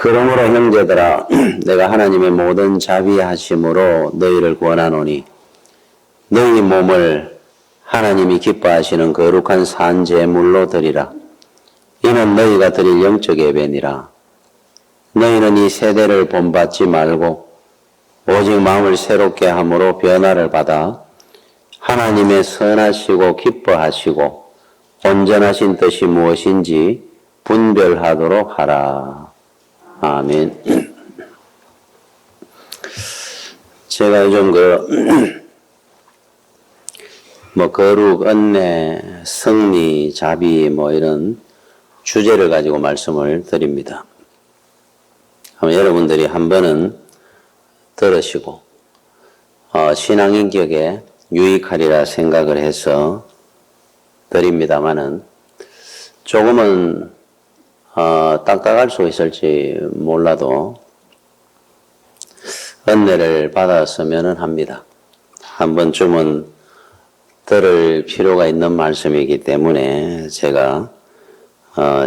그러므로 형제들아 내가 하나님의 모든 자비하심으로 너희를 구원하노니 너희 몸을 하나님이 기뻐하시는 거룩한 산 제물로 드리라. 이는 너희가 드릴 영적 예배니라. 너희는 이 세대를 본받지 말고 오직 마음을 새롭게 함으로 변화를 받아 하나님의 선하시고 기뻐하시고 온전하신 뜻이 무엇인지 분별하도록 하라. 아멘. 제가 요즘 거룩, 은혜, 승리, 자비 이런 주제를 가지고 말씀을 드립니다. 여러분들이 한 번은 들으시고 신앙인격에 유익하리라 생각을 해서 드립니다마는 조금은 딱딱할 수 있을지 몰라도 은혜를 받았으면 합니다. 한 번쯤은 들을 필요가 있는 말씀이기 때문에 제가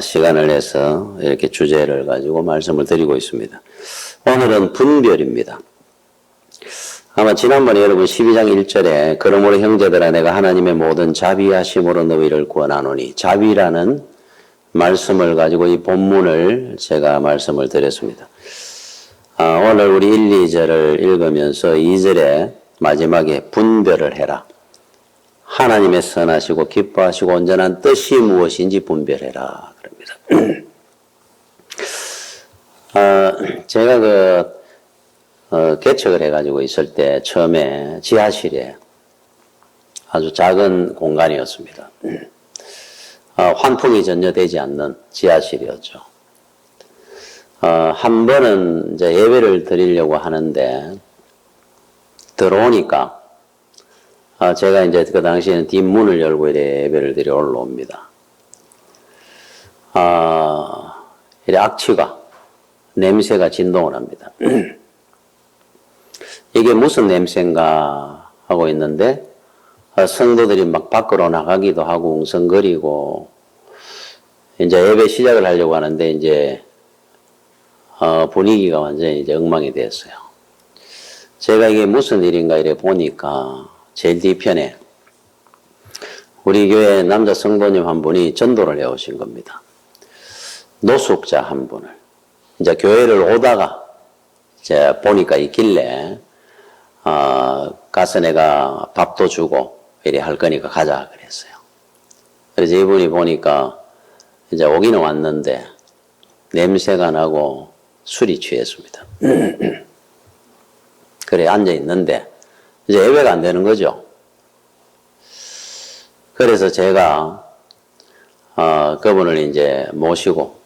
시간을 내서 이렇게 주제를 가지고 말씀을 드리고 있습니다. 오늘은 분별입니다. 아마 지난번에 여러분 12장 1절에 그러므로 형제들아 내가 하나님의 모든 자비하심으로 너희를 구원하노니 자비라는 말씀을 가지고 이 본문을 제가 말씀을 드렸습니다. 오늘 우리 1, 2절을 읽으면서 2절에 마지막에 분별을 해라. 하나님의 선하시고 기뻐하시고 온전한 뜻이 무엇인지 분별해라. 그럽니다. 제가 개척을 해가지고 있을 때 처음에 지하실에 아주 작은 공간이었습니다. 환풍이 전혀 되지 않는 지하실이었죠. 한 번은 이제 예배를 드리려고 하는데 들어오니까 제가 이제 그 당시에는 뒷문을 열고 이래 예배를 드려 올라옵니다. 이래 악취가 냄새가 진동을 합니다. 이게 무슨 냄새인가 하고 있는데 성도들이 막 밖으로 나가기도 하고 웅성거리고 이제 예배 시작을 하려고 하는데 이제 분위기가 완전히 이제 엉망이 됐어요. 제가 이게 무슨 일인가 이래 보니까 제일 뒤편에 우리 교회 남자 성도님 한 분이 전도를 해오신 겁니다. 노숙자 한 분을 이제 교회를 오다가 이제 보니까 있길래 가서 내가 밥도 주고 이래 할 거니까 가자 그랬어요. 그래서 이분이 보니까 이제 오기는 왔는데 냄새가 나고 술이 취했습니다. 그래 앉아 있는데 이제 예배가 안 되는 거죠. 그래서 제가 그분을 이제 모시고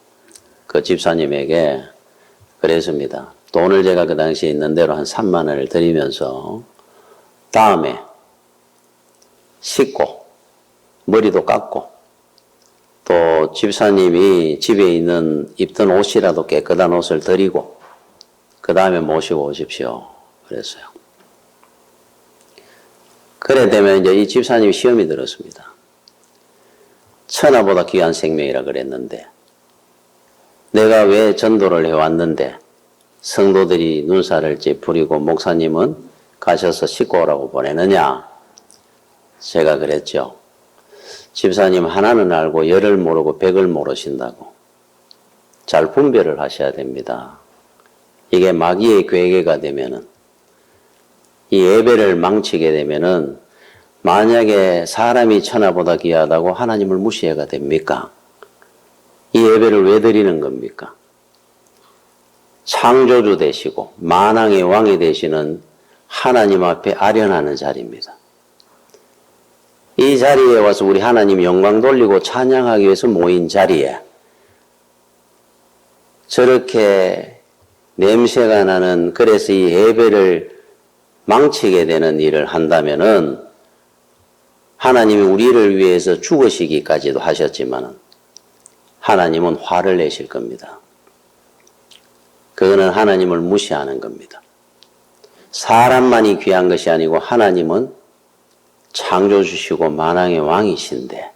그 집사님에게 그랬습니다. 돈을 제가 그 당시에 있는 대로 한 3만 원을 드리면서 다음에 씻고 머리도 깎고 또 집사님이 집에 입던 옷이라도 깨끗한 옷을 드리고 그 다음에 모시고 오십시오. 그랬어요. 그래 되면 이제 이 집사님이 시험이 들었습니다. 천하보다 귀한 생명이라 그랬는데 내가 왜 전도를 해왔는데 성도들이 눈살을 찌푸리고 목사님은 가셔서 씻고 오라고 보내느냐? 제가 그랬죠. 집사님 하나는 알고 열을 모르고 백을 모르신다고. 잘 분별을 하셔야 됩니다. 이게 마귀의 괴계가 되면은 이 예배를 망치게 되면은 만약에 사람이 천하보다 귀하다고 하나님을 무시해가 됩니까? 이 예배를 왜 드리는 겁니까? 창조주 되시고 만왕의 왕이 되시는 하나님 앞에 아련하는 자리입니다. 이 자리에 와서 우리 하나님 영광 돌리고 찬양하기 위해서 모인 자리에 저렇게 냄새가 나는 그래서 이 예배를 망치게 되는 일을 한다면은 하나님이 우리를 위해서 죽으시기까지도 하셨지만은 하나님은 화를 내실 겁니다. 그거는 하나님을 무시하는 겁니다. 사람만이 귀한 것이 아니고 하나님은 창조주시고 만왕의 왕이신데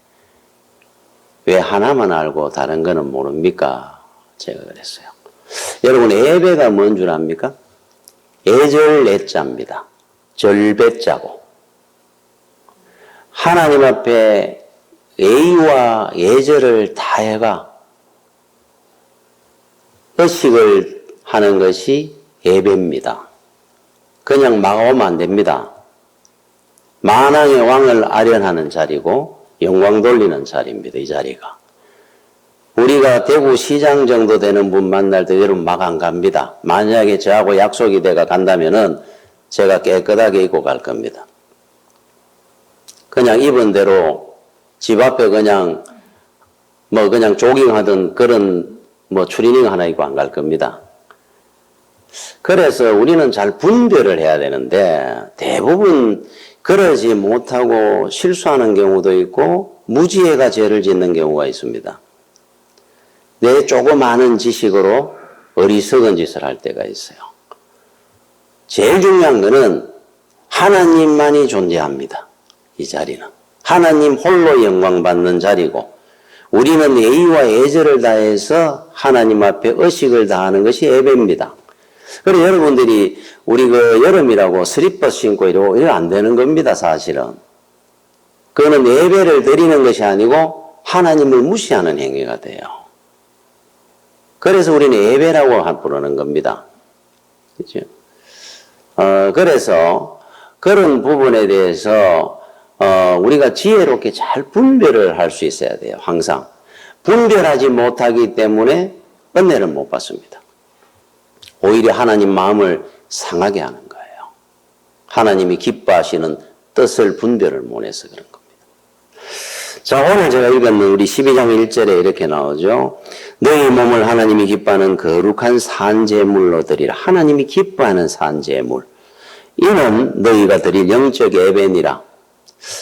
왜 하나만 알고 다른 거는 모릅니까? 제가 그랬어요. 여러분, 예배가 뭔 줄 압니까? 애절 애자입니다. 절배자고. 하나님 앞에 애와 애절을 다해가 의식을 하는 것이 예배입니다. 그냥 막 오면 안 됩니다. 만왕의 왕을 아련하는 자리고 영광 돌리는 자리입니다. 이 자리가. 우리가 대구시장 정도 되는 분 만날 때 여러분 막 안 갑니다. 만약에 저하고 약속이 돼가 간다면은 제가 깨끗하게 입고 갈 겁니다. 그냥 입은 대로 집 앞에 그냥 그냥 조깅하던 그런 추리닝 하나 입고 안 갈 겁니다. 그래서 우리는 잘 분별을 해야 되는데 대부분 그러지 못하고 실수하는 경우도 있고 무지해가 죄를 짓는 경우가 있습니다. 내 조그마한 지식으로 어리석은 짓을 할 때가 있어요. 제일 중요한 것은 하나님만이 존재합니다. 이 자리는. 하나님 홀로 영광 받는 자리고 우리는 예의와 애절을 다해서 하나님 앞에 의식을 다하는 것이 예배입니다. 그래서 여러분들이 우리 여름이라고 슬리퍼 신고 이러고 안 되는 겁니다, 사실은. 그거는 예배를 드리는 것이 아니고 하나님을 무시하는 행위가 돼요. 그래서 우리는 예배라고 부르는 겁니다. 그렇죠? 그래서 그런 부분에 대해서 우리가 지혜롭게 잘 분별을 할 수 있어야 돼요. 항상. 분별하지 못하기 때문에 은혜를 못 받습니다. 오히려 하나님 마음을 상하게 하는 거예요. 하나님이 기뻐하시는 뜻을 분별을 못해서 그런 겁니다. 자, 오늘 제가 읽었는 우리 12장 1절에 이렇게 나오죠. 너희 몸을 하나님이 기뻐하는 거룩한 산제물로 드리라. 하나님이 기뻐하는 산제물. 이는 너희가 드릴 영적 예배니라.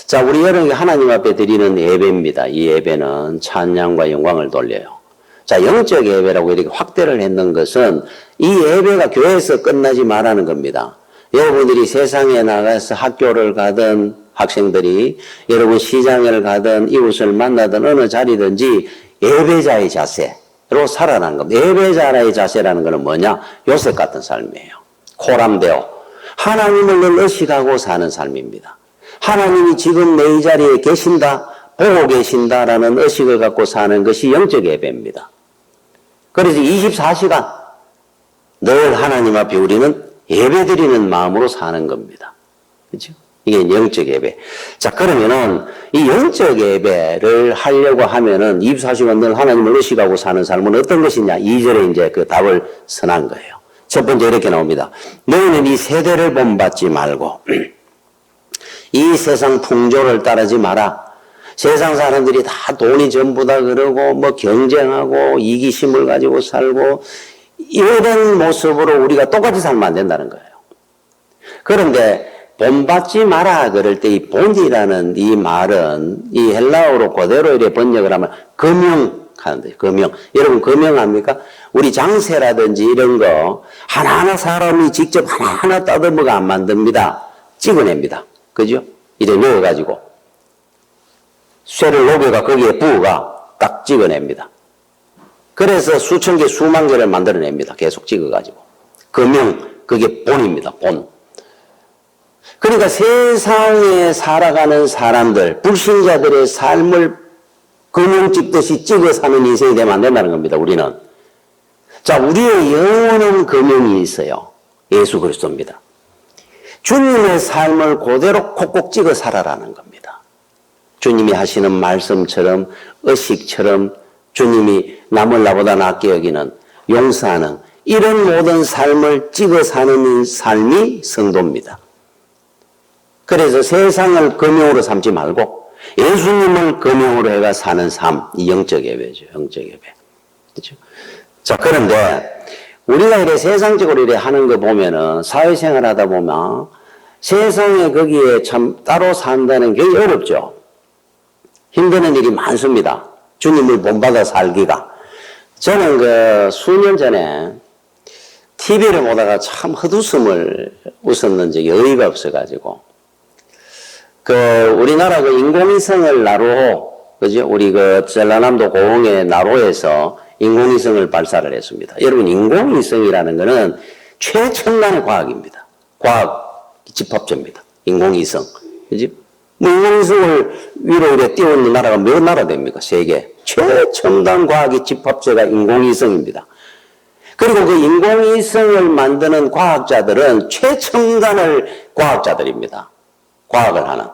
자, 우리 여러분이 하나님 앞에 드리는 예배입니다. 이 예배는 찬양과 영광을 돌려요. 자, 영적 예배라고 이렇게 확대를 했는 것은 이 예배가 교회에서 끝나지 말라는 겁니다. 여러분들이 세상에 나가서 학교를 가든 학생들이 여러분 시장을 가든 이웃을 만나든 어느 자리든지 예배자의 자세로 살아가는 겁니다. 예배자의 자세라는 것은 뭐냐? 요셉 같은 삶이에요. 코람데오. 하나님을 늘 의식하고 사는 삶입니다. 하나님이 지금 내 이 자리에 계신다, 보고 계신다라는 의식을 갖고 사는 것이 영적 예배입니다. 그래서 24시간 늘 하나님 앞에 우리는 예배드리는 마음으로 사는 겁니다. 그렇죠? 이게 영적 예배. 자, 그러면은 이 영적 예배를 하려고 하면은 24시간 늘 하나님을 의식하고 사는 삶은 어떤 것이냐? 2절에 이제 그 답을 선한 거예요. 첫 번째 이렇게 나옵니다. 너희는 이 세대를 본받지 말고 이 세상 풍조를 따르지 마라. 세상 사람들이 다 돈이 전부다 그러고 경쟁하고 이기심을 가지고 살고 이런 모습으로 우리가 똑같이 살면 안 된다는 거예요. 그런데 본받지 마라 그럴 때 이 본이라는 이 말은 이 헬라어로 그대로 이렇게 번역을 하면 금영하는 거예요. 금영. 여러분 금영합니까? 우리 장세라든지 이런 거 하나하나 사람이 직접 하나하나 따듬어가 안 만듭니다. 찍어냅니다. 그죠? 이래 넣어가지고 쇠를 녹여가 거기에 부어가 딱 찍어냅니다. 그래서 수천 개, 수만 개를 만들어냅니다. 계속 찍어가지고. 금영, 그게 본입니다. 본. 그러니까 세상에 살아가는 사람들, 불신자들의 삶을 금영 찍듯이 찍어 사는 인생이 되면 안 된다는 겁니다. 우리는. 자, 우리의 영원한 금영이 있어요. 예수 그리스도입니다. 주님의 삶을 그대로 콕콕 찍어 살아라는 겁니다. 주님이 하시는 말씀처럼 의식처럼 주님이 남을 나보다 낫게 여기는 용서하는 이런 모든 삶을 찍어 사는 삶이 성도입니다. 그래서 세상을 금영으로 삼지 말고 예수님을 금영으로 해가 사는 삶, 이 영적 예배죠. 영적 예배. 그렇죠? 자, 그런데 우리가 이래 세상적으로 이래 하는 거 보면은 사회생활 하다 보면 세상에 거기에 참 따로 산다는 게 어렵죠. 힘드는 일이 많습니다. 주님을 본받아 살기가. 저는 수년 전에 TV를 보다가 참 헛웃음을 웃었는 적이 어이가 없어가지고 우리나라 인공위성을 나로, 그죠? 우리 전라남도 고흥의 나로에서 인공위성을 발사를 했습니다. 여러분, 인공위성이라는 것은 최첨단의 과학입니다. 과학 집합체입니다. 인공위성. 그지? 뭐 인공위성을 위로 이렇게 띄우는 나라가 몇 나라 됩니까? 세계. 최첨단 과학의 집합체가 인공위성입니다. 그리고 그 인공위성을 만드는 과학자들은 최첨단의 과학자들입니다. 과학을 하는.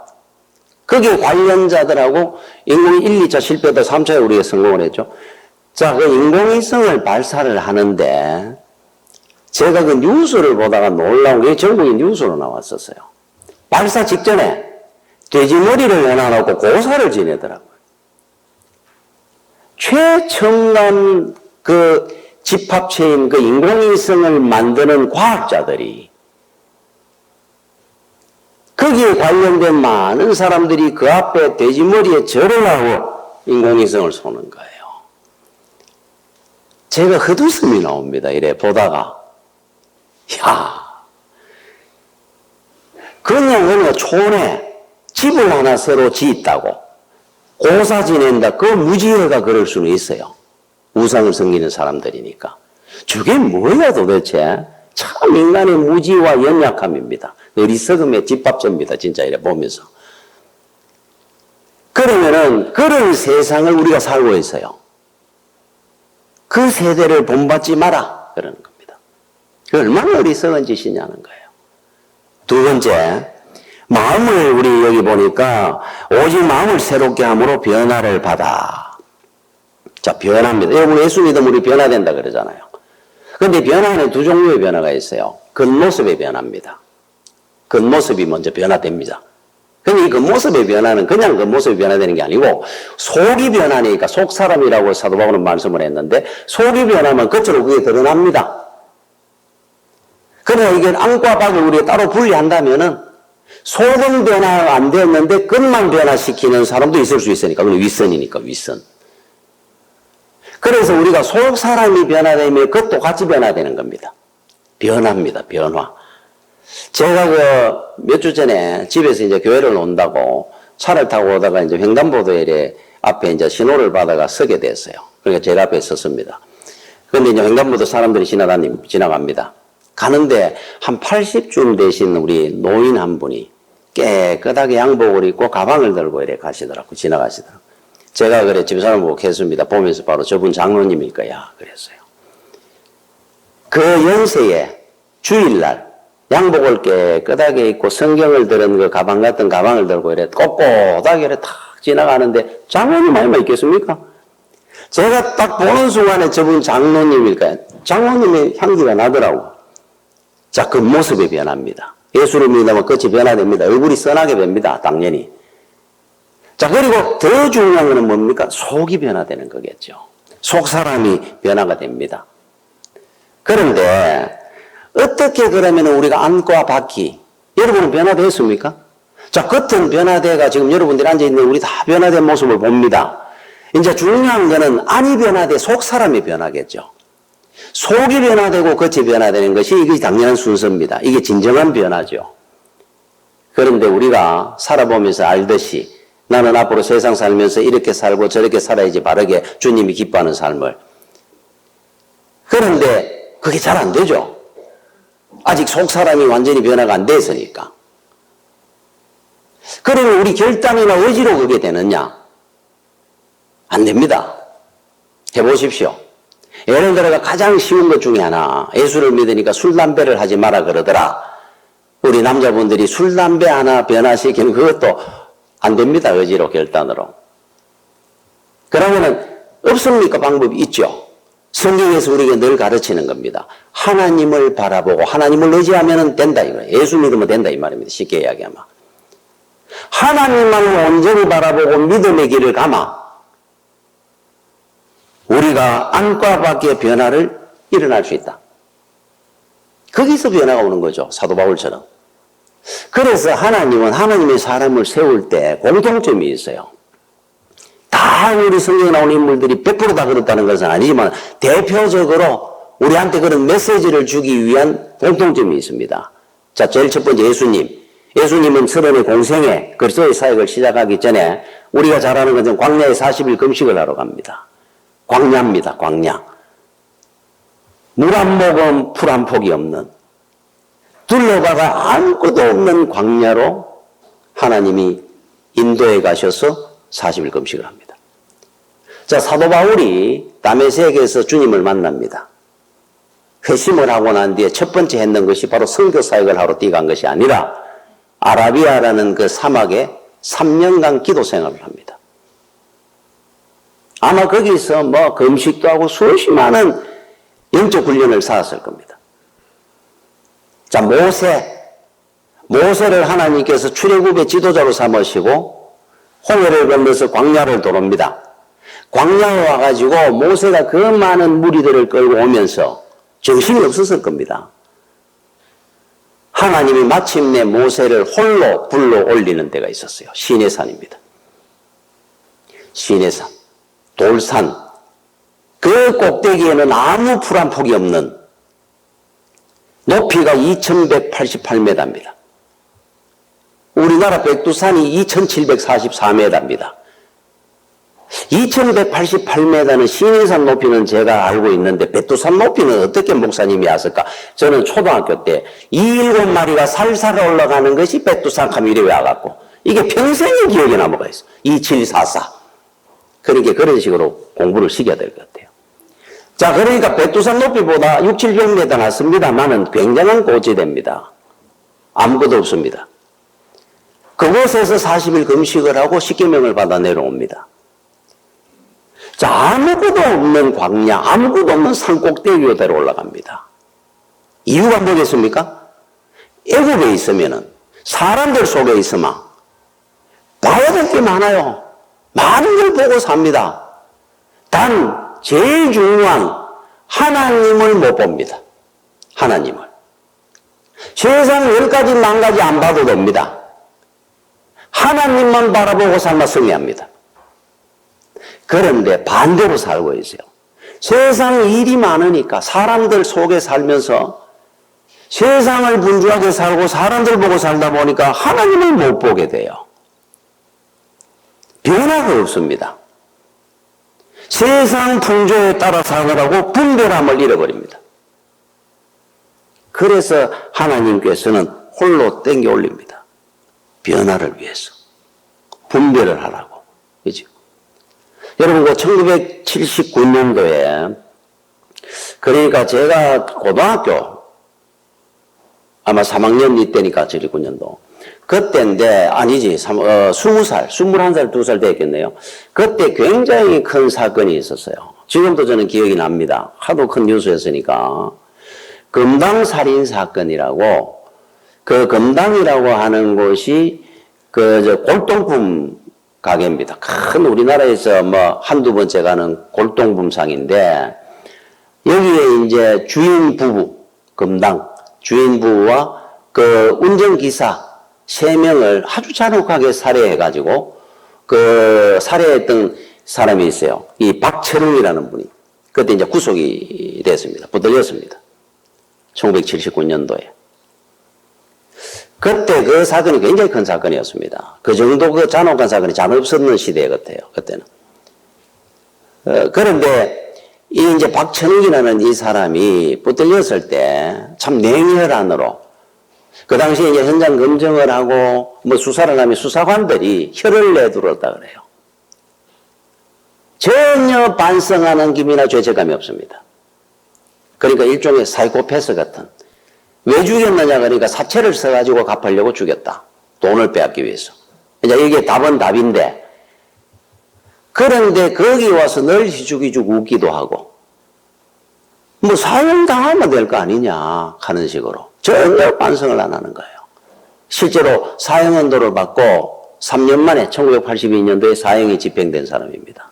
거기에 관련자들하고 인공 1, 2차 실패도 3차에 우리가 성공을 했죠. 자, 그 인공위성을 발사를 하는데 제가 그 뉴스를 보다가 놀라운 게 전국의 뉴스로 나왔었어요. 발사 직전에 돼지머리를 해놔놓고 고사를 지내더라고요. 최첨단 그 집합체인 그 인공위성을 만드는 과학자들이 거기에 관련된 많은 사람들이 그 앞에 돼지머리에 절을 하고 인공위성을 쏘는 거예요. 제가 헛웃음이 나옵니다. 이래 보다가. 야, 그냥 어느 촌에 집을 하나 새로 짓다고 고사 지낸다. 그 무지해가 그럴 수는 있어요. 우상을 섬기는 사람들이니까. 저게 뭐야 도대체? 참 인간의 무지와 연약함입니다. 어리석음의 집합체입니다. 진짜 이래 보면서. 그러면은 그런 세상을 우리가 살고 있어요. 그 세대를 본받지 마라. 그러는 겁니다. 그 얼마나 어리석은 짓이냐는 거예요. 두 번째, 마음을 우리 여기 보니까 오직 마음을 새롭게 함으로 변화를 받아. 자, 변화입니다. 여러분 예수 믿으면 우리 변화된다 그러잖아요. 그런데 변화는 두 종류의 변화가 있어요. 겉모습의 변화입니다. 겉모습이 먼저 변화됩니다. 근데 이 겉모습의 변화는 그냥 겉모습이 변화되는 게 아니고 속이 변하니까 속사람이라고 사도 바울은 말씀을 했는데 속이 변하면 겉으로 그게 드러납니다. 그러나 이게 안과 밖을 우리가 따로 분리한다면은 속은 변화가 안 됐는데 겉만 변화시키는 사람도 있을 수 있으니까 그건 윗선이니까 윗선. 그래서 우리가 속 사람이 변화되면 겉도 같이 변화되는 겁니다. 변화입니다. 변화. 제가 몇 주 전에 집에서 이제 교회를 온다고 차를 타고 오다가 이제 횡단보도에 앞에 이제 신호를 받아가 서게 됐어요. 그러니까 제일 앞에 섰습니다. 그런데 이제 횡단보도 사람들이 지나갑니다. 가는데 한 80쯤 되신 우리 노인 한 분이 깨끗하게 양복을 입고 가방을 들고 이래 가시더라고, 지나가시더라고. 제가 그래 집사람 보고 했습니다. 보면서 바로 저분 장로님일 거야. 그랬어요. 그 연세에 주일날 양복을 깨끗하게 입고 성경을 들은 그 가방 같은 가방을 들고 이래 꼿꼿하게 이래 탁 지나가는데 장로님 아니면 있겠습니까? 제가 딱 보는 순간에 저분 장로님일까요? 장로님의 향기가 나더라고. 자, 그 모습이 변합니다. 예수를 믿으면 끝이 변화됩니다. 얼굴이 선하게 됩니다. 당연히. 자, 그리고 더 중요한 것은 뭡니까? 속이 변화되는 거겠죠. 속 사람이 변화가 됩니다. 그런데 어떻게 그러면 우리가 안과 밖이 여러분은 변화됐습니까? 자, 겉은 변화돼가 지금 여러분들이 앉아있는 우리 다 변화된 모습을 봅니다. 이제 중요한 거는 안이 변화돼 속 사람이 변하겠죠. 속이 변화되고 겉이 변화되는 것이 이게 당연한 순서입니다. 이게 진정한 변화죠. 그런데 우리가 살아보면서 알듯이 나는 앞으로 세상 살면서 이렇게 살고 저렇게 살아야지 바르게 주님이 기뻐하는 삶을. 그런데 그게 잘 안 되죠. 아직 속 사람이 완전히 변화가 안 됐으니까. 그러면 우리 결단이나 의지로 그게 되느냐? 안 됩니다. 해보십시오. 예를 들어서 가장 쉬운 것 중에 하나, 예수를 믿으니까 술, 담배를 하지 마라 그러더라. 우리 남자분들이 술, 담배 하나 변화시키는 그것도 안 됩니다. 의지로, 결단으로. 그러면은 없습니까? 방법이 있죠. 성경에서 우리에게 늘 가르치는 겁니다. 하나님을 바라보고 하나님을 의지하면 된다 이거예요. 예수 믿으면 된다 이 말입니다. 쉽게 이야기하면. 하나님만 온전히 바라보고 믿음의 길을 감아 우리가 안과 밖의 변화를 일어날 수 있다. 거기서 변화가 오는 거죠. 사도 바울처럼. 그래서 하나님은 하나님의 사람을 세울 때 공통점이 있어요. 다 우리 성경에 나오는 인물들이 100% 다 그렇다는 것은 아니지만 대표적으로 우리한테 그런 메시지를 주기 위한 공통점이 있습니다. 자, 제일 첫 번째 예수님. 예수님은 30의 공생애 그리스도의 사역을 시작하기 전에 우리가 잘 아는 것은 광야에 40일 금식을 하러 갑니다. 광야입니다. 광야. 물 한 모금 풀 한 폭이 없는 둘러봐가 아무것도 없는 광야로 하나님이 인도에 가셔서 40일 금식을 합니다. 자, 사도 바울이 다메섹에서 주님을 만납니다. 회심을 하고 난 뒤에 첫 번째 했는 것이 바로 선교 사역을 하러 뛰어간 것이 아니라 아라비아라는 그 사막에 3년간 기도 생활을 합니다. 아마 거기서 뭐 금식도 하고 수없이 많은 영적 훈련을 쌓았을 겁니다. 자, 모세를 하나님께서 출애굽의 지도자로 삼으시고 홍해를 건너서 광야를 돌아옵니다. 광야에 와가지고 모세가 그 많은 무리들을 끌고 오면서 정신이 없었을 겁니다. 하나님이 마침내 모세를 홀로 불러 올리는 데가 있었어요. 시내산입니다. 시내산, 돌산. 그 꼭대기에는 아무 풀 한 폭이 없는 높이가 2188m입니다. 우리나라 백두산이 2744m입니다. 2188m는 시내산 높이는 제가 알고 있는데 백두산 높이는 어떻게 목사님이 아실까? 저는 초등학교 때 7마리가 살살 올라가는 것이 백두산 하면 이래 와갖고 이게 평생의 기억에 남아가 있어. 2744. 그러니까 그런 식으로 공부를 시켜야 될 것 같아요. 자, 그러니까 백두산 높이보다 600~700m 낮습니다만은 굉장한 고지대입니다. 아무것도 없습니다. 그곳에서 40일 금식을 하고 십계명을 받아 내려옵니다. 자, 아무것도 없는 광야, 아무것도 없는 산꼭대기로 데려 올라갑니다. 이유가 뭐겠습니까? 애굽에 있으면은 사람들 속에 있으면 봐야 될 게 많아요. 많은 걸 보고 삽니다. 단 제일 중요한 하나님을 못 봅니다. 하나님을. 세상 10가지 만가지 안 봐도 됩니다. 하나님만 바라보고 삶아 승리합니다. 그런데 반대로 살고 있어요. 세상 일이 많으니까 사람들 속에 살면서 세상을 분주하게 살고 사람들 보고 살다 보니까 하나님을 못 보게 돼요. 변화가 없습니다. 세상 풍조에 따라 사느라고 분별함을 잃어버립니다. 그래서 하나님께서는 홀로 땡겨 올립니다. 변화를 위해서. 분별을 하라고. 그죠? 여러분, 1979년도에, 그러니까 제가 고등학교, 아마 3학년 이때니까 79년도. 그때인데, 아니지, 20살, 21살, 2살 됐겠네요. 그때 굉장히 큰 사건이 있었어요. 지금도 저는 기억이 납니다. 하도 큰 뉴스였으니까. 금당살인 사건이라고, 그 금당이라고 하는 곳이 골동품 가게입니다. 큰 우리나라에서 뭐 한두 번째 가는 골동품상인데, 여기에 이제 주인 부부, 금당, 주인 부부와 그 운전기사 3명을 아주 잔혹하게 살해해가지고, 그 살해했던 사람이 있어요. 이 박철웅이라는 분이. 그때 이제 구속이 됐습니다. 붙들렸습니다. 1979년도에. 그때 그 사건이 굉장히 큰 사건이었습니다. 그 정도 그 잔혹한 사건이 잘 없었는 시대 같아요. 그때는. 그런데 이 이제 박철웅이라는 이 사람이 붙들렸을 때 참 냉혈한으로 그 당시에 이제 현장 검증을 하고 뭐 수사를 하면 수사관들이 혀를 내두었다 그래요. 전혀 반성하는 기미나 죄책감이 없습니다. 그러니까 일종의 사이코패스 같은. 왜 죽였느냐 그러니까 사채를 써가지고 갚으려고 죽였다. 돈을 빼앗기 위해서. 이제 이게 답은 답인데, 그런데 거기 와서 늘 희죽희죽 웃기도 하고 뭐 사형당하면 될 거 아니냐 하는 식으로 전혀 반성을 안 하는 거예요. 실제로 사형언도를 받고 3년 만에 1982년도에 사형이 집행된 사람입니다.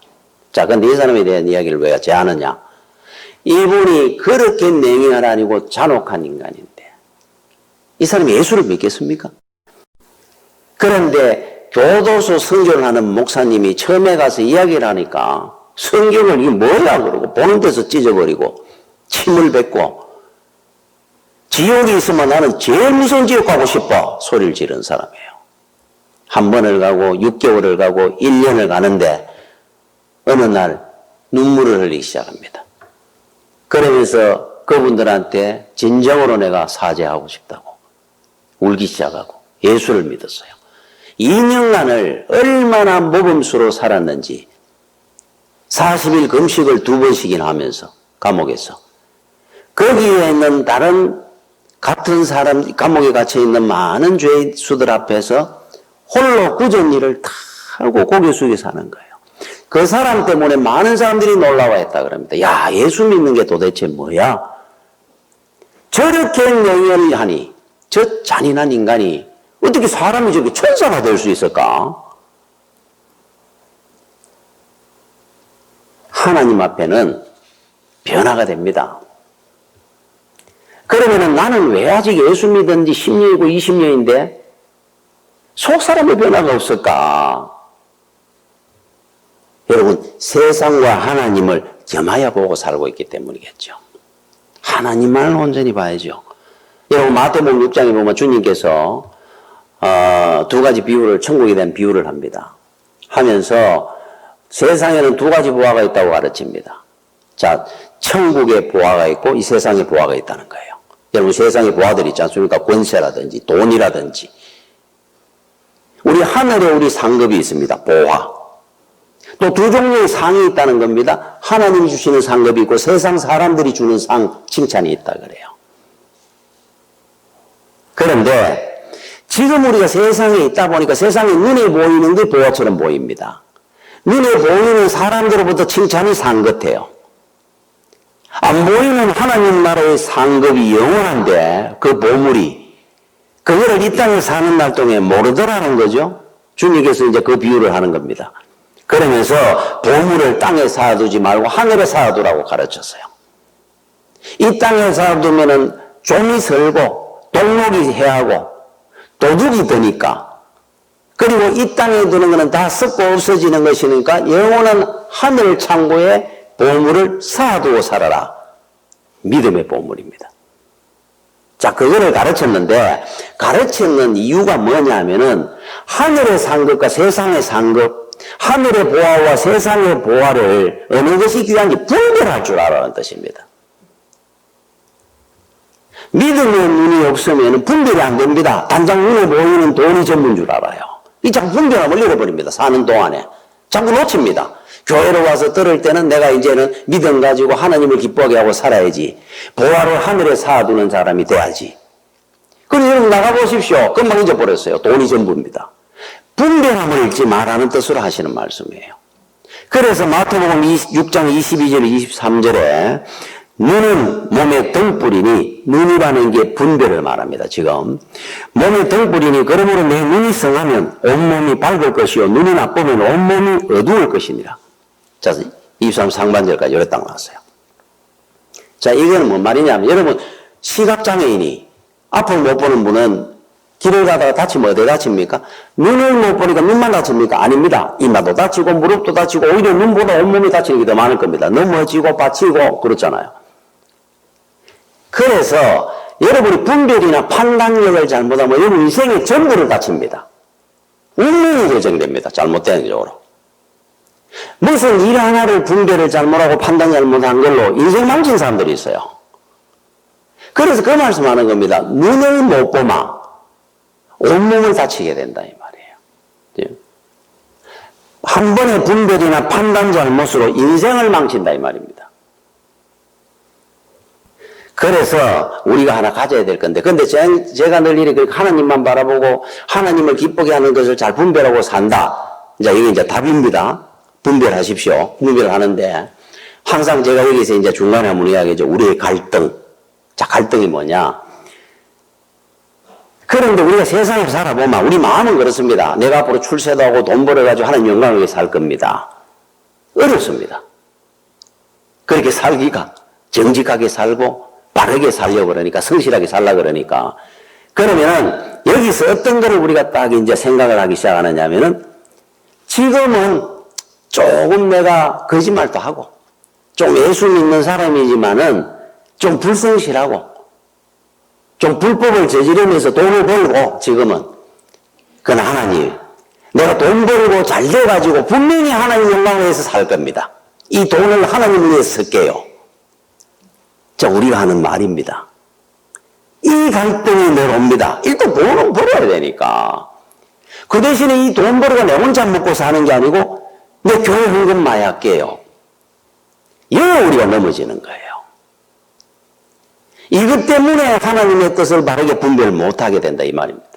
자, 근데 이 사람에 대한 이야기를 왜 하지 않느냐. 이분이 그렇게 냉혈 아니고 잔혹한 인간인데 이 사람이 예수를 믿겠습니까? 그런데 교도소 선교를 하는 목사님이 처음에 가서 이야기를 하니까 성경을 이게 뭐야 그러고 보는 데서 찢어버리고 침을 뱉고 지옥이 있으면 나는 제일 무서운 지옥 가고 싶어 소리를 지른 사람이에요. 한 번을 가고 6개월을 가고 1년을 가는데 어느 날 눈물을 흘리기 시작합니다. 그러면서 그분들한테 진정으로 내가 사죄하고 싶다고 울기 시작하고 예수를 믿었어요. 2년간을 얼마나 모범수로 살았는지 40일 금식을 2번씩이나 하면서 감옥에서 거기에 있는 다른 같은 사람 감옥에 갇혀 있는 많은 죄수들 앞에서 홀로 굳은 일을 다 하고 고개 숙여 사는 거예요. 그 사람 때문에 많은 사람들이 놀라워했다 그럽니다. 야, 예수 믿는 게 도대체 뭐야? 저렇게 맹연하니 저 잔인한 인간이 어떻게 사람이 저렇게 천사가 될 수 있을까? 하나님 앞에는 변화가 됩니다. 그러면은 나는 왜 아직 예수 믿은 지 10년이고 20년인데 속 사람의 변화가 없을까? 여러분, 세상과 하나님을 겸하여 보고 살고 있기 때문이겠죠. 하나님만을 온전히 봐야죠. 여러분, 마태복음 6장에 보면 주님께서 2가지 비유를, 천국에 대한 비유를 합니다. 하면서 세상에는 2가지 보화가 있다고 가르칩니다. 자, 천국에 보화가 있고 이 세상에 보화가 있다는 거예요. 여러분, 세상에 보화들이 있지 않습니까? 권세라든지 돈이라든지. 우리 하늘에 우리 상급이 있습니다. 보화. 또 2 종류의 상이 있다는 겁니다. 하나님이 주시는 상급이 있고 세상 사람들이 주는 상, 칭찬이 있다 그래요. 그런데 지금 우리가 세상에 있다 보니까 세상에 눈에 보이는 게 보화처럼 보입니다. 눈에 보이는 사람들로부터 칭찬이 상 같아요. 안 보이는 하나님 나라의 상급이 영원한데 그 보물이 그거를 이 땅에 사는 날 동안 모르더라는 거죠. 주님께서 이제 그 비유를 하는 겁니다. 그러면서 보물을 땅에 쌓아두지 말고 하늘에 쌓아두라고 가르쳤어요. 이 땅에 쌓아두면은 종이 설고 동록이 해하고 도둑이 드니까, 그리고 이 땅에 두는 것은 다 썩고 없어지는 것이니까 영원한 하늘 창고에 보물을 쌓아두고 살아라. 믿음의 보물입니다. 자, 그거를 가르쳤는데 가르치는 이유가 뭐냐면은 하늘의 상급과 세상의 상급, 하늘의 보화와 세상의 보화를 어느 것이 귀한지 분별할 줄 알아라는 뜻입니다. 믿음의 눈이 없으면 분별이 안 됩니다. 단장 눈에 보이는 돈이 전부인 줄 알아요. 이 자꾸 분별함을 잃어버립니다. 사는 동안에. 자꾸 놓칩니다. 교회로 와서 들을 때는 내가 이제는 믿음 가지고 하나님을 기뻐하게 하고 살아야지. 보화를 하늘에 쌓아두는 사람이 돼야지. 그리고 여러분 나가보십시오. 금방 잊어버렸어요. 돈이 전부입니다. 분별함을 잃지 말라는 뜻으로 하시는 말씀이에요. 그래서 마태복음 6장 22절 23절에 눈은 몸의 등불이니, 눈이라는 게 분별을 말합니다. 지금 몸의 등불이니 그러므로 내 눈이 성하면 온몸이 밝을 것이요 눈이 나쁘면 온몸이 어두울 것이니라. 자, 23 상반절까지 이렇게 딱 나왔어요. 자, 이거는 뭔 말이냐면 여러분, 시각장애인이 앞을 못 보는 분은 길을 가다가 다치면 어디에 다칩니까? 눈을 못 보니까 눈만 다칩니까? 아닙니다. 이마도 다치고 무릎도 다치고 오히려 눈보다 온몸이 다치는 게 더 많을 겁니다. 넘어지고 받치고 그렇잖아요. 그래서 여러분이 분별이나 판단력을 잘못하면 여러분 인생의 전부를 다칩니다. 운명이 결정됩니다. 잘못된 쪽으로. 무슨 일 하나를 분별을 잘못하고 판단 잘못한 걸로 인생 망친 사람들이 있어요. 그래서 그 말씀하는 겁니다. 눈을 못 보마 온몸을 다치게 된다 이 말이에요. 한 번의 분별이나 판단 잘못으로 인생을 망친다 이 말입니다. 그래서 우리가 하나 가져야 될 건데, 근데 제가 늘 이렇게 하나님만 바라보고 하나님을 기쁘게 하는 것을 잘 분별하고 산다. 이게 이제 답입니다. 분별하십시오. 분별하는데 항상 제가 여기서 이제 중간에 한번 이야기하죠. 우리의 갈등. 자, 갈등이 뭐냐? 그런데 우리가 세상을 살아보면 우리 마음은 그렇습니다. 내가 앞으로 출세도 하고 돈 벌어가지고 하나님 영광을 위해 살 겁니다. 어렵습니다. 그렇게 살기가 정직하게 살고 바르게 살려고 그러니까, 성실하게 살려고 그러니까. 그러면은 여기서 어떤 거를 우리가 딱 이제 생각을 하기 시작하느냐면은 지금은 조금 내가 거짓말도 하고 좀 예수 믿는 사람이지만은 좀 불성실하고 좀 불법을 저지르면서 돈을 벌고 지금은. 그러나 하나님, 내가 돈 벌고 잘 돼가지고 분명히 하나님 영광을 위해서 살 겁니다. 이 돈을 하나님을 위해 쓸게요. 자, 우리가 하는 말입니다. 이 갈등이 늘 옵니다. 일단 돈은 벌어야 되니까. 그 대신에 이 돈 벌어가 내 혼자 먹고 사는 게 아니고 내 교회 헌금 많이 할게요. 이거 우리가 넘어지는 거예요. 이것 때문에 하나님의 뜻을 바르게 분별 못하게 된다 이 말입니다.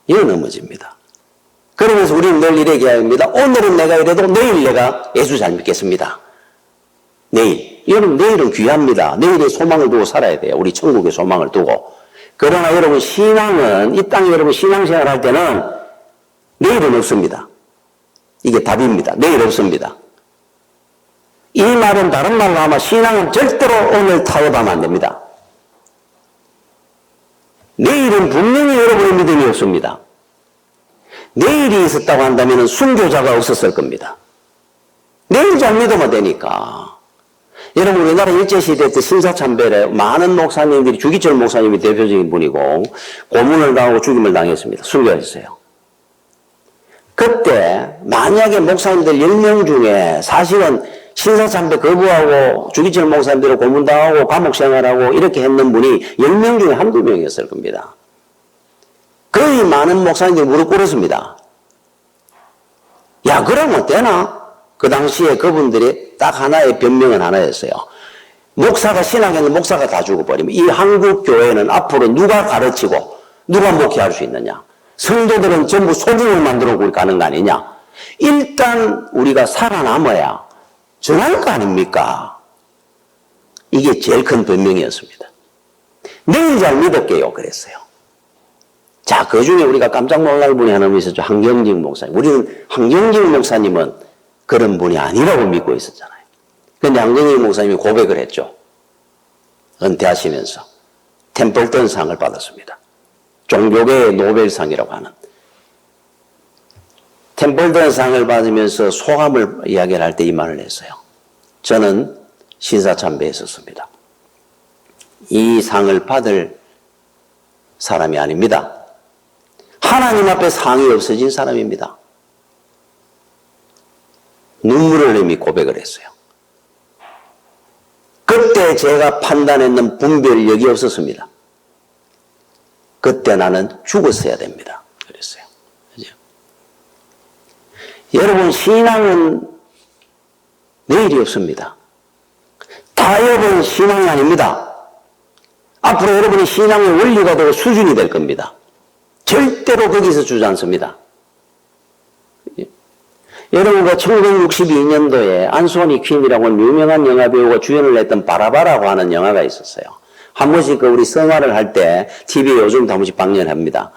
이거 넘어집니다. 그러면서 우리는 늘 이렇게 합니다. 오늘은 내가 이래도 내일 내가 예수 잘 믿겠습니다. 내일. 여러분 내일은 귀합니다. 내일의 소망을 두고 살아야 돼요. 우리 천국의 소망을 두고. 그러나 여러분 신앙은 이 땅에 여러분 신앙생활 할 때는 내일은 없습니다. 이게 답입니다. 내일 없습니다. 이 말은 다른 말로 하면 신앙은 절대로 오늘 타협하면 안 됩니다. 내일은 분명히 여러분의 믿음이 없습니다. 내일이 있었다고 한다면 순교자가 없었을 겁니다. 내일 잘 믿으면 되니까. 여러분 우리나라 일제시대 때 신사참배에 많은 목사님들이 주기철 목사님이 대표적인 분이고 고문을 당하고 죽임을 당했습니다. 순교했어요. 그때 만약에 목사님들 10명 중에 사실은 신사참배 거부하고 주기철 목사님들을 고문당하고 감옥생활하고 이렇게 했는 분이 10명 중에 한두 명이었을 겁니다. 거의 많은 목사님들이 무릎 꿇었습니다. 야, 그러면 되나? 그 당시에 그분들이 딱 하나의 변명은 하나였어요. 목사가 신앙에는 목사가 다 죽어버리면 이 한국 교회는 앞으로 누가 가르치고 누가 목회할 수 있느냐? 성도들은 전부 소중을 만들어 가는 거 아니냐? 일단 우리가 살아남아야 전할 거 아닙니까? 이게 제일 큰 변명이었습니다. 내일 잘 믿을게요. 그랬어요. 자, 그 중에 우리가 깜짝 놀랄 분이 하나 있었죠. 한경직 목사님. 우리는 한경직 목사님은 그런 분이 아니라고 믿고 있었잖아요. 그런데 한경직 목사님이 고백을 했죠. 은퇴하시면서 템플턴 상을 받았습니다. 종교계의 노벨상이라고 하는. 템플턴 상을 받으면서 소감을 이야기를 할 때 이 말을 했어요. 저는 신사참배에 있었습니다. 이 상을 받을 사람이 아닙니다. 하나님 앞에 상이 없어진 사람입니다. 눈물을 흘리며 고백을 했어요. 그때 제가 판단했는 분별력이 없었습니다. 그때 나는 죽었어야 됩니다. 그랬어요. 그죠? 여러분 신앙은 내일이 없습니다. 타협은 신앙이 아닙니다. 앞으로 여러분의 신앙의 원리가 되고 수준이 될 겁니다. 절대로 거기서 주지 않습니다. 여러분과 1962년도에 안소니 퀸이라고 하는 유명한 영화배우가 주연을 했던 바라바라고 하는 영화가 있었어요. 한 번씩 우리 성화를 할 때 TV에 요즘도 한 번씩 방영합니다.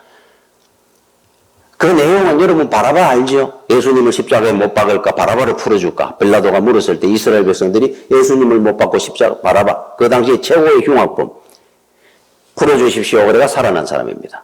그 내용은 여러분 바라바 알죠? 예수님을 십자가에 못 박을까 바라바를 풀어줄까? 빌라도가 물었을 때 이스라엘 백성들이 예수님을 못 박고 십자가 바라바 그 당시에 최고의 흉악범 풀어주십시오. 그래가 살아난 사람입니다.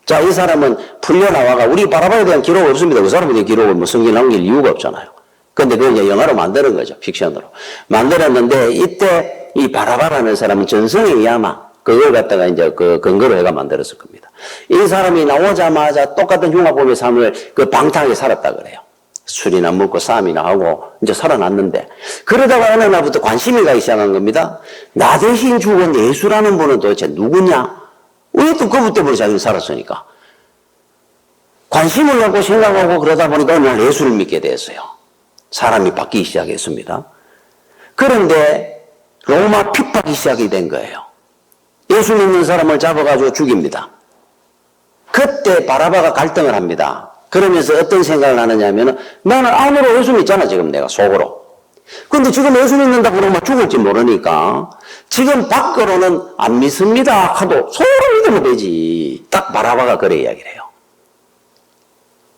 자, 이 사람은 풀려나와가 우리 바라바에 대한 기록 없습니다. 그 사람에 대한 기록을 뭐 성경에 남길 이유가 없잖아요. 근데 그걸 이제 영화로 만드는 거죠. 픽션으로. 만들었는데 이때 이 바라바라는 사람은 전성에 의하마 그걸 갖다가 이제 그 근거로 해가 만들었을 겁니다. 이 사람이 나오자마자 똑같은 흉악범의 삶을 그 방탕하게 살았다 그래요. 술이나 먹고 싸움이나 하고 이제 살아났는데 그러다가 어느 날부터 관심이 가기 시작한 겁니다. 나 대신 죽은 예수라는 분은 도대체 누구냐? 왜 또 그분 때문에 자기는 살았으니까. 관심을 갖고 생각하고 그러다 보니까 어느 날 예수를 믿게 됐어요. 사람이 바뀌기 시작했습니다. 그런데 로마 핍박이 시작이 된 거예요. 예수 믿는 사람을 잡아가지고 죽입니다. 그때 바라바가 갈등을 합니다. 그러면서 어떤 생각을 하느냐 하면 나는 안으로 예수 믿잖아 지금 내가 속으로. 근데 지금 예수 믿는다고 그러면 죽을지 모르니까 지금 밖으로는 안 믿습니다 하도 속으로 믿으면 되지. 딱 바라바가 그래 이야기를 해요.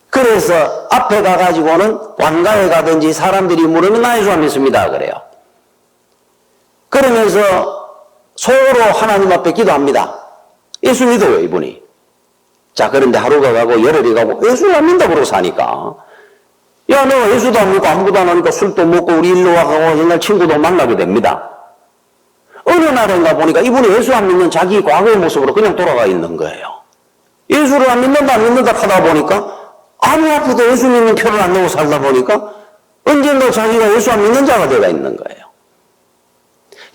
그래서 앞에 가가지고는 관가에 가든지 사람들이 물으면 나 예수 안 믿습니다 그래요. 그러면서 속으로 하나님 앞에 기도합니다. 예수 믿어요 이분이. 자, 그런데 하루가 가고 열흘이 가고 예수를 안 믿는다고 그러고 사니까 야, 너 예수도 안 믿고 아무것도 안 하니까 술도 먹고 우리 일로 와가고 옛날 친구도 만나게 됩니다. 어느 날인가 보니까 이분이 예수 안 믿는 자기 과거의 모습으로 그냥 돌아가 있는 거예요. 예수를 안 믿는다 하다 보니까 아무 앞에도 예수 믿는 표를 안 내고 살다 보니까 언젠가 자기가 예수 안 믿는 자가 되어 있는 거예요.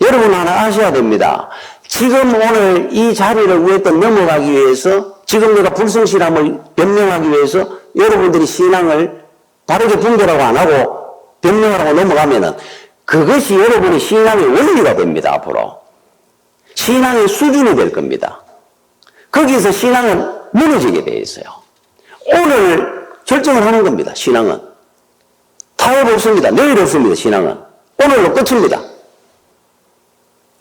여러분 하나 아셔야 됩니다. 지금 오늘 이 자리를 위해서 넘어가기 위해서, 지금 내가 불성실함을 변명하기 위해서 여러분들이 신앙을 바르게 분별하고 안 하고 변명하고 넘어가면은 그것이 여러분의 신앙의 원리가 됩니다, 앞으로. 신앙의 수준이 될 겁니다. 거기서 신앙은 무너지게 되어 있어요. 오늘 결정을 하는 겁니다, 신앙은. 타협 없습니다. 내일 없습니다, 신앙은. 오늘로 끝입니다.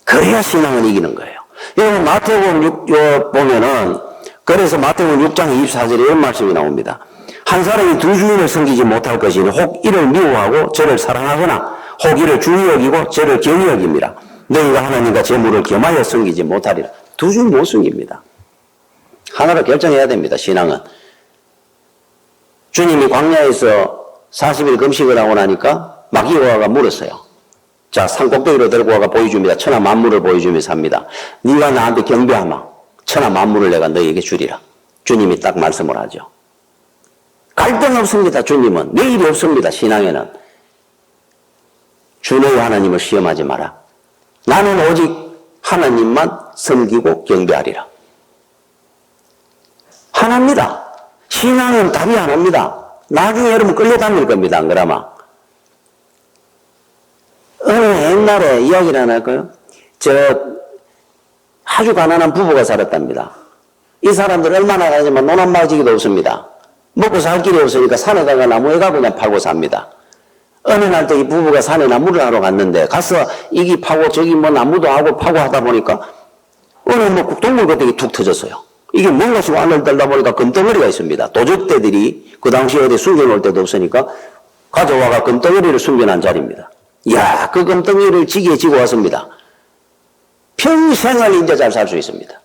그래야 신앙은 이기는 거예요. 여러분, 마태복음 6 보면은, 그래서 마태복음 6장 24절에 이런 말씀이 나옵니다. 한 사람이 두 주인을 섬기지 못할 것이니 혹 이를 미워하고 저를 사랑하거나 혹 이를 중히 여기고 저를 경히 여깁니다. 너희가 하나님과 재물을 겸하여 섬기지 못하리라. 두 주인 못 섬깁니다. 하나로 결정해야 됩니다, 신앙은. 주님이 광야에서 40일 금식을 하고 나니까 마귀가 물었어요. 자, 산 꼭대기로 데리고 와가 보여줍니다. 천하 만물을 보여주면서 합니다. 네가 나한테 경배하마. 천하 만물을 내가 너에게 주리라. 주님이 딱 말씀을 하죠. 갈등 없습니다, 주님은. 내일이 없습니다, 신앙에는. 주 너의 하나님을 시험하지 마라. 나는 오직 하나님만 섬기고 경배하리라. 하나입니다. 신앙은 답이 하나입니다. 나중에 여러분 끌려다닐 겁니다, 안 그러면. 어느 옛날에 이야기를 하나 할까요? 아주 가난한 부부가 살았답니다. 이 사람들 얼마나 가지만 노남마지기도 없습니다. 먹고 살 길이 없으니까 산에다가 나무에 가고 그냥 파고 삽니다. 어느 날 또 이 부부가 산에 나무를 하러 갔는데 가서 이기 파고 저기 뭐 나무도 하고 파고 하다 보니까 어느 뭐 동물 같은 게 툭 터졌어요. 이게 뭔가 싶어 안을 들다 보니까 금덩어리가 있습니다. 도적대들이 그 당시에 어디 숨겨놓을 데도 없으니까 가져와가 금덩어리를 숨겨놓은 자리입니다. 이야, 그 금덩어리를 지게 지고 왔습니다. 평생을 이제 잘 살 수 있습니다.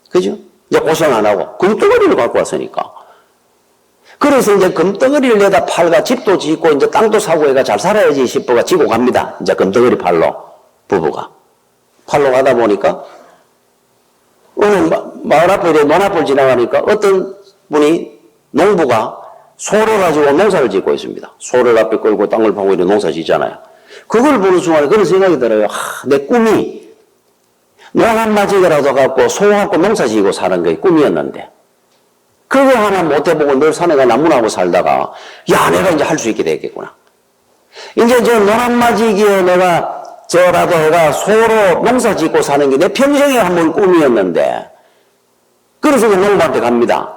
그죠? 이제 고생 안 하고 금덩어리를 갖고 왔으니까. 그래서 이제 금덩어리를 내다 팔가 집도 짓고 이제 땅도 사고 해가 잘 살아야지 싶어가 지고 갑니다. 이제 금덩어리 팔로 부부가. 팔로 가다 보니까 어느 마을 앞에 논 앞을 지나가니까 어떤 분이 농부가 소를 가지고 농사를 짓고 있습니다. 소를 앞에 끌고 땅을 파고 이런 농사 짓잖아요. 그걸 보는 순간에 그런 생각이 들어요. 내 꿈이 농한마지기라도 갖고 소 갖고 농사 지고 사는 게 꿈이었는데 그거 하나 못 해보고 늘 산에가 나무나고 살다가 야, 내가 이제 할 수 있게 되겠구나. 이제 저 농한마지기에 내가 저라도 해가 소로 농사 짓고 사는 게 내 평생에 한 번 꿈이었는데 그래서 그 농부한테 갑니다.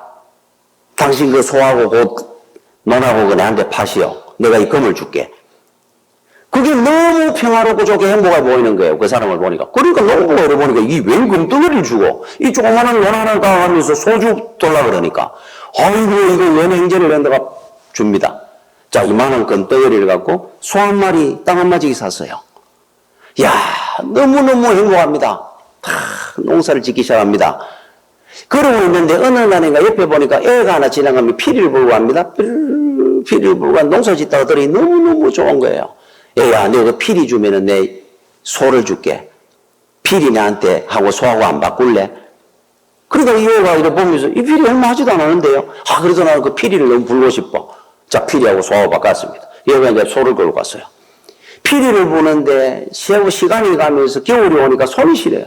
당신 그 소하고 곧 논하고 그 내한테 파시오. 내가 이 금을 줄게. 그게 너무 평화롭고 좋게 행복해 보이는 거예요. 그 사람을 보니까. 그러니까 농부가 이래 보니까 이 웬 금덩어리를 주고 이 조그마한 논 하나를 가가면서 소주 돌라 그러니까 아이고 이거 웬 행제를 한다가 줍니다. 자, 이만한 금덩어리를 갖고 소 한 마리 땅 한 마지기 샀어요. 이야, 너무너무 행복합니다. 농사를 짓기 시작합니다. 그러고 있는데 어느 날인가 옆에 보니까 애가 하나 지나가면 피리를 불고 합니다. 피리를 불고 농사 짓다가 들으니 너무너무 좋은 거예요. 얘야, 내가 피리 주면은 내 소를 줄게. 피리 나한테 하고 소하고 안 바꿀래? 그러니까 이 애가 이렇게 보면서 이 피리 얼마 하지도 않았는데요. 그래서 나는 그 피리를 너무 불고 싶어. 자, 피리하고 소하고 바꿨습니다. 얘가 이제 소를 끌고 갔어요. 피리를 부는데 시간이 가면서 겨울이 오니까 손이 시려요.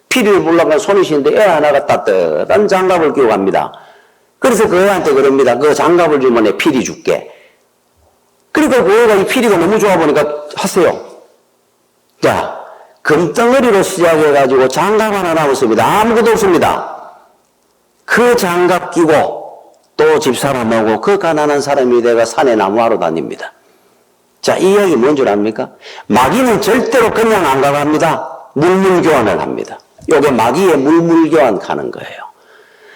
피리를 불려면 손이 시는데 애 하나가 따뜻한 장갑을 끼고 갑니다. 그래서 그 애한테 그럽니다. 그 장갑을 주면 내 피리 줄게. 그러니까 그 애가 이 피리가 너무 좋아 보니까 하세요. 자, 금덩어리로 시작해가지고 장갑 하나 남았습니다. 아무것도 없습니다. 그 장갑 끼고 또 집사람하고 그 가난한 사람이 내가 산에 나무하러 다닙니다. 자, 이 이야기 뭔 줄 압니까? 마귀는 절대로 그냥 안 가갑니다. 물물교환을 합니다. 요게 마귀의 물물교환 가는 거예요.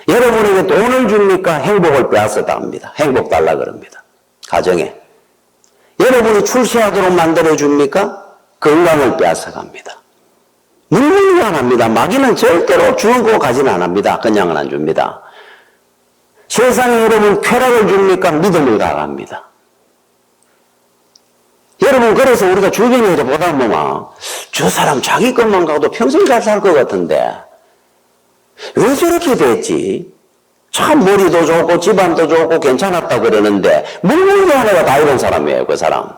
여러분에게 돈을 줍니까? 행복을 빼앗았다 합니다. 행복 달라 그럽니다. 가정에. 여러분이 출세하도록 만들어줍니까? 건강을 빼앗아갑니다. 물물교환합니다. 마귀는 절대로 주는 거 가지는 안 합니다. 그냥은 안 줍니다. 세상에 여러분 쾌락을 줍니까? 믿음을 가갑니다. 여러분, 그래서 우리가 주변에서 보다 보면 저 사람 자기 것만 가도 평생 잘 살 것 같은데 왜 저렇게 됐지? 참 머리도 좋고 집안도 좋고 괜찮았다고 그러는데 물론하나가 다 이런 사람이에요. 그 사람.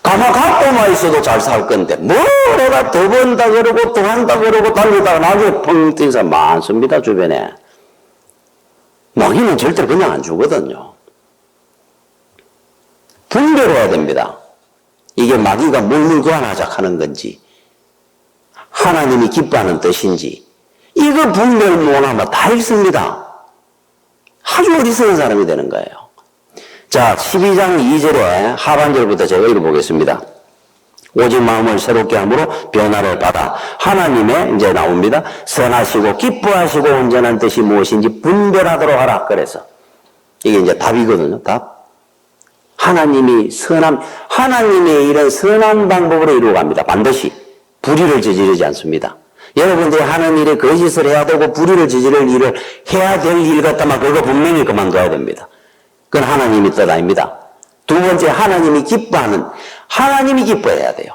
가만 갖고만 있어도 잘 살 건데 뭐 내가 더 번다 그러고 또 한다 그러고 달리다가 나중에 펑 뛴 사람 많습니다. 주변에. 망이는 절대로 그냥 안 주거든요. 분별해야 됩니다. 이게 마귀가 뭘 교환하자하는 건지 하나님이 기뻐하는 뜻인지 이거 분별 못하면 다 잃습니다. 아주 어리석은 사람이 되는 거예요. 자, 12장 2절에 하반절부터 제가 읽어보겠습니다. 오직 마음을 새롭게 함으로 변화를 받아 하나님의 이제 나옵니다. 선하시고 기뻐하시고 온전한 뜻이 무엇인지 분별하도록 하라. 그래서 이게 이제 답이거든요. 답. 하나님이 하나님의 일은 선한 방법으로 이루어갑니다. 반드시 불의를 저지르지 않습니다. 여러분들이 하는 일에 거짓을 해야 되고 불의를 저지를 일을 해야 될 일 같다면 그거 분명히 그만둬야 됩니다. 그건 하나님의 뜻 아닙니다. 두 번째, 하나님이 기뻐해야 돼요.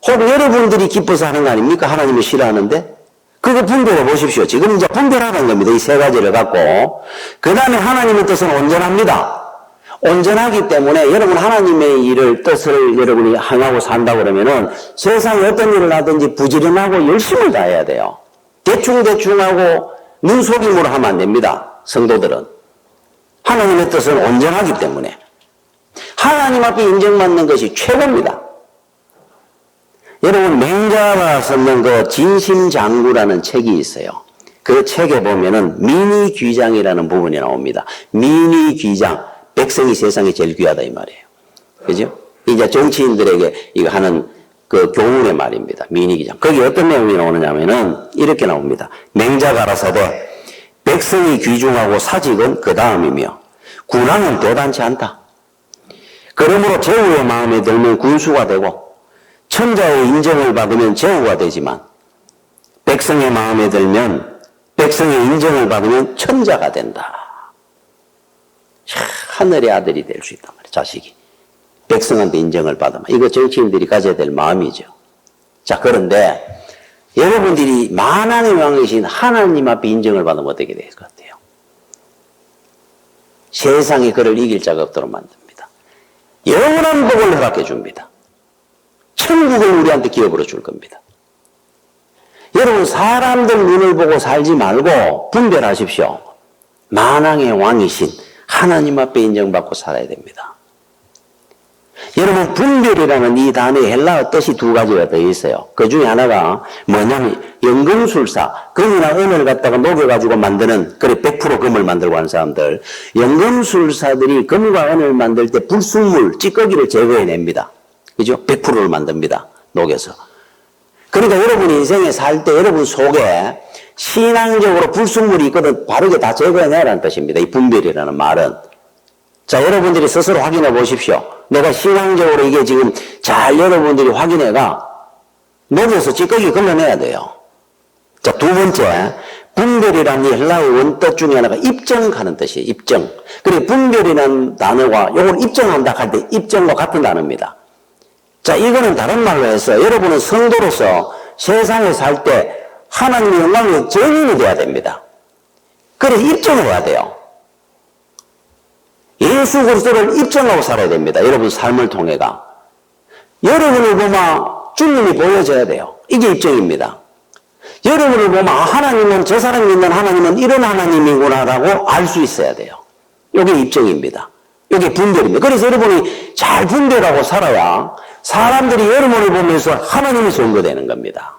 혹은 여러분들이 기뻐서 하는 거 아닙니까? 하나님을 싫어하는데? 그거 분별해 보십시오. 지금 이제 분별하는 겁니다. 이 세 가지를 갖고. 그 다음에 하나님의 뜻은 온전합니다. 온전하기 때문에 여러분 하나님의 일을, 뜻을 여러분이 향하고 산다 그러면은 세상에 어떤 일을 하든지 부지런하고 열심을 다해야 돼요. 대충하고 눈속임으로 하면 안 됩니다. 성도들은. 하나님의 뜻은 온전하기 때문에. 하나님 앞에 인정받는 것이 최고입니다. 여러분 맹자가 썼는 그 진심장구라는 책이 있어요. 그 책에 보면은 민의귀장이라는 부분이 나옵니다. 민의귀장. 백성이 세상에 제일 귀하다 이 말이에요. 그죠? 이제 정치인들에게 이거 하는 그 교훈의 말입니다. 민의귀장. 거기 어떤 내용이 나오느냐면은 이렇게 나옵니다. 맹자가 가라사대 백성이 귀중하고 사직은 그 다음이며 군왕은 대단치 않다. 그러므로 제후의 마음에 들면 군수가 되고 천자의 인정을 받으면 제후가 되지만 백성의 마음에 들면 백성의 인정을 받으면 천자가 된다. 하늘의 아들이 될 수 있단 말이에요. 자식이. 백성한테 인정을 받으면. 이거 정치인들이 가져야 될 마음이죠. 자, 그런데 여러분들이 만왕의 왕이신 하나님 앞에 인정을 받으면 어떻게 될 것 같아요? 세상에 그를 이길 자가 없도록 만듭니다. 영원한 복을 허락해 줍니다. 천국을 우리한테 기업으로 줄 겁니다. 여러분 사람들 눈을 보고 살지 말고 분별하십시오. 만왕의 왕이신 하나님 앞에 인정받고 살아야 됩니다. 여러분 분별이라는 이 단어에 헬라어 뜻이 두 가지가 더 있어요. 그 중에 하나가 뭐냐면 연금술사, 금이나 은을 갖다가 녹여가지고 만드는, 그래 100% 금을 만들고 하는 사람들, 연금술사들이 금과 은을 만들 때 불순물, 찌꺼기를 제거해냅니다. 그죠? 100%를 만듭니다. 녹여서. 그러니까 여러분이 인생에 살 때 여러분 속에 신앙적으로 불순물이 있거든 바르게 다 제거해내라는 뜻입니다. 이 분별이라는 말은. 자, 여러분들이 스스로 확인해 보십시오. 내가 신앙적으로 이게 지금 잘 여러분들이 확인해가 녹여서 찌꺼기 걸러내야 돼요. 자, 두 번째, 분별이라는 이 헬라어 원뜻 중에 하나가 입증하는 뜻이에요. 입증. 그리고 분별이라는 단어가 이걸 입증한다 할 때 입증과 같은 단어입니다. 자, 이거는 다른 말로 해서 여러분은 성도로서 세상에 살 때 하나님의 영광의 증인이 돼야 됩니다. 그래서 입증을 해야 돼요. 예수 그리스도를 입증하고 살아야 됩니다. 여러분 삶을 통해가. 여러분을 보면 주님이 보여져야 돼요. 이게 입증입니다. 여러분을 보면 하나님은, 저 사람이 믿는 하나님은 이런 하나님이구나라고 알 수 있어야 돼요. 이게 입증입니다. 이게 분별입니다. 그래서 여러분이 잘 분별하고 살아야 사람들이 여러분을 보면서 하나님이 선거되는 겁니다.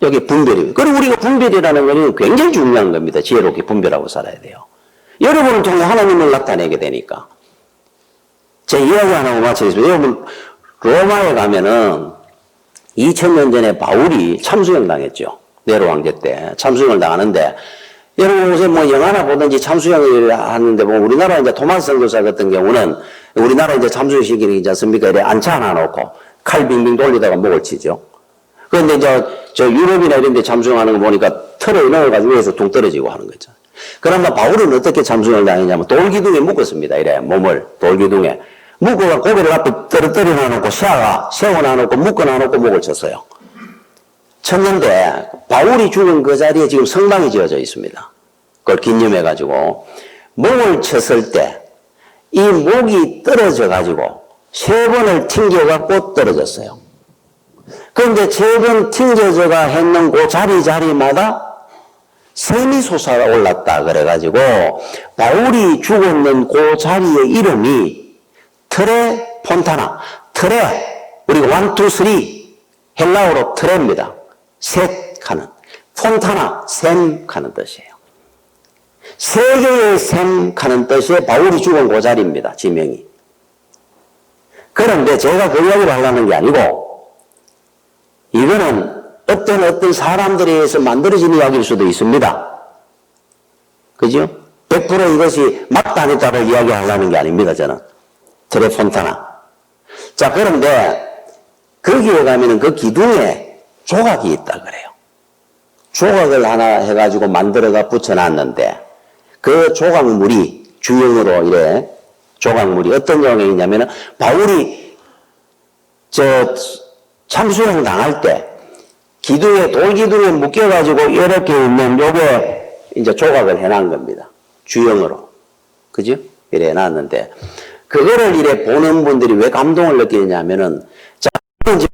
여기 분별입니다. 그리고 우리가 분별이라는 것은 굉장히 중요한 겁니다. 지혜롭게 분별하고 살아야 돼요. 여러분을 통해 하나님을 나타내게 되니까. 제 이야기 하나만 마치겠습니다. 여러분, 로마에 가면은 2000년 전에 바울이 참수형 당했죠. 네로 황제 때 참수형을 당하는데, 여러분 요새 뭐 영화나 보든지 참수형을 하는데 뭐 우리나라 이제 토마스 선교사 같은 경우는 우리나라 이제 참수형 시키는 게 있지 않습니까? 이래 안차 하나 놓고 칼 빙빙 돌리다가 목을 치죠. 그런데 이제 저 유럽이나 이런 데 참수형하는 거 보니까 털에 넣어가지고 위에서 둥 떨어지고 하는 거죠. 그러나 바울은 어떻게 참수형을 당했냐면 돌기둥에 묶었습니다. 이래 몸을 돌기둥에 묶어가 고개를 앞에 떨어뜨려 놔놓고 세워놔놓고 묶어놔놓고 목을 쳤어요. 쳤는데 바울이 죽은 그 자리에 지금 성당이 지어져 있습니다. 그걸 기념해가지고 목을 쳤을 때 이 목이 떨어져가지고 3번을 튕겨갖고 떨어졌어요. 그런데 3번 튕겨져가 했는 그 자리마다 샘이 솟아올랐다 그래가지고 바울이 죽었는 그 자리의 이름이 트레 폰타나, 트레 우리가 1, 2, 3 헬라어로 트레입니다. 셋 하는 폰타나 샘 하는 뜻이에요. 세 개의 샘 하는 뜻의 바울이 죽은 그 자리입니다. 지명이. 그런데 제가 그 이야기를 하려는 게 아니고 이거는 어떤 사람들에 의해서 만들어진 이야기일 수도 있습니다. 그죠? 100% 이것이 맞다 아니다를 이야기하려는 게 아닙니다. 저는. 트레폰타나. 자, 그런데 거기에 가면은 그 기둥에 조각이 있다 그래요. 조각을 하나 해가지고 만들어가 붙여놨는데 그 조각물이 주형으로 이래 조각물이 어떤 조각이냐면은 바울이 참수형 당할 때 기둥에 돌기둥에 묶여가지고 이렇게 있는 요게 이제 조각을 해놓은 겁니다. 주형으로. 그죠? 이래 해놨는데 그거를 이래 보는 분들이 왜 감동을 느끼냐면은 자, 이제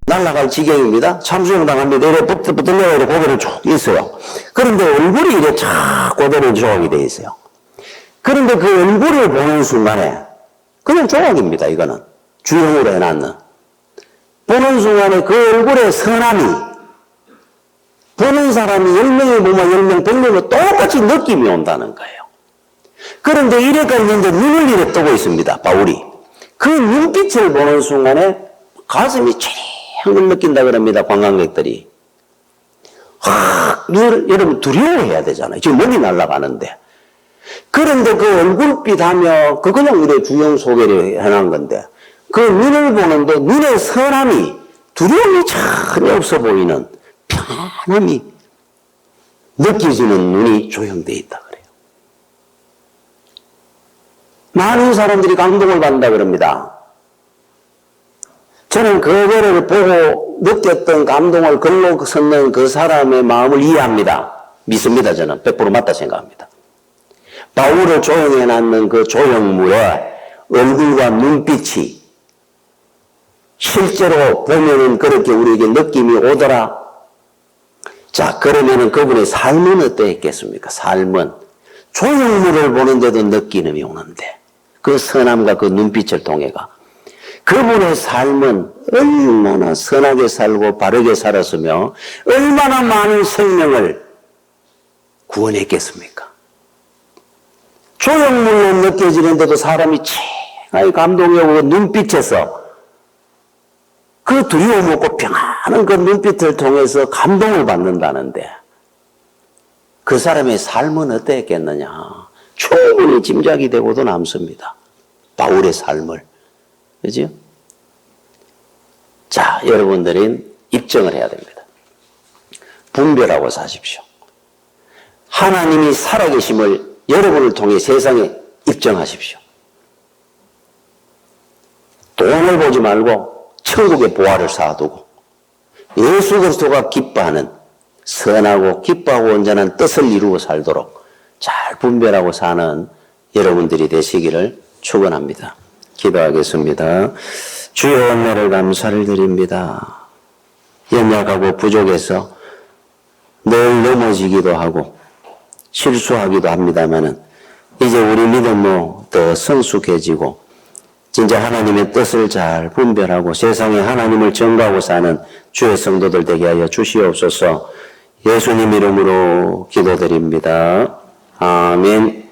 날아갈 지경입니다. 참수형 당합니다. 이래 붙들려가 이래 고개를 쭉 있어요. 그런데 얼굴이 이래 착 고대로 조각이 돼 있어요. 그런데 그 얼굴을 보는 순간에 그냥 조각입니다. 이거는. 주형으로 해놨는. 보는 순간에 그 얼굴의 선함이 보는 사람이 10명이 보면 10명, 100명은 똑같이 느낌이 온다는 거예요. 그런데 이래가 있는데 눈을 이래 뜨고 있습니다. 바울이. 그 눈빛을 보는 순간에 가슴이 촤렁 느낀다 그럽니다. 관광객들이. 여러분 두려워해야 되잖아요. 지금 몸이 날아가는데. 그런데 그 얼굴빛 하며 그 그냥 이래 주형 소개를 해놓은 건데 그 눈을 보는데 눈의 선함이 두려움이 전혀 없어 보이는 편함이 느껴지는 눈이 조형되어 있다 그래요. 많은 사람들이 감동을 받는다 그럽니다. 저는 그거를 보고 느꼈던 감동을 글로 섰는 그 사람의 마음을 이해합니다. 믿습니다. 저는 100% 맞다 생각합니다. 바울을 조형해놨는 그 조형물에 얼굴과 눈빛이 실제로 보면은 그렇게 우리에게 느낌이 오더라. 자, 그러면은 그분의 삶은 어떠했겠습니까? 삶은 조형물을 보는데도 느낌이 오는데 그 선함과 그 눈빛을 통해가 그분의 삶은 얼마나 선하게 살고 바르게 살았으며 얼마나 많은 생명을 구원했겠습니까? 조형물로 느껴지는데도 사람이 칭하게 감동이 오고 눈빛에서 그 두려움 없고 평안한 그 눈빛을 통해서 감동을 받는다는데 그 사람의 삶은 어땠겠느냐? 충분히 짐작이 되고도 남습니다. 바울의 삶을. 그죠? 자, 여러분들은 입증을 해야 됩니다. 분별하고 사십시오. 하나님이 살아계심을 여러분을 통해 세상에 입증하십시오. 돈을 보지 말고 천국의 보화를 쌓아두고 예수 그리스도가 기뻐하는 선하고 기뻐하고 온전한 뜻을 이루고 살도록 잘 분별하고 사는 여러분들이 되시기를 축원합니다. 기도하겠습니다. 주여 은혜를 감사를 드립니다. 연약하고 부족해서 늘 넘어지기도 하고 실수하기도 합니다마는 이제 우리 믿음도 더 성숙해지고 진짜 하나님의 뜻을 잘 분별하고 세상에 하나님을 전가하고 사는 주의 성도들 되게 하여 주시옵소서. 예수님 이름으로 기도드립니다. 아멘.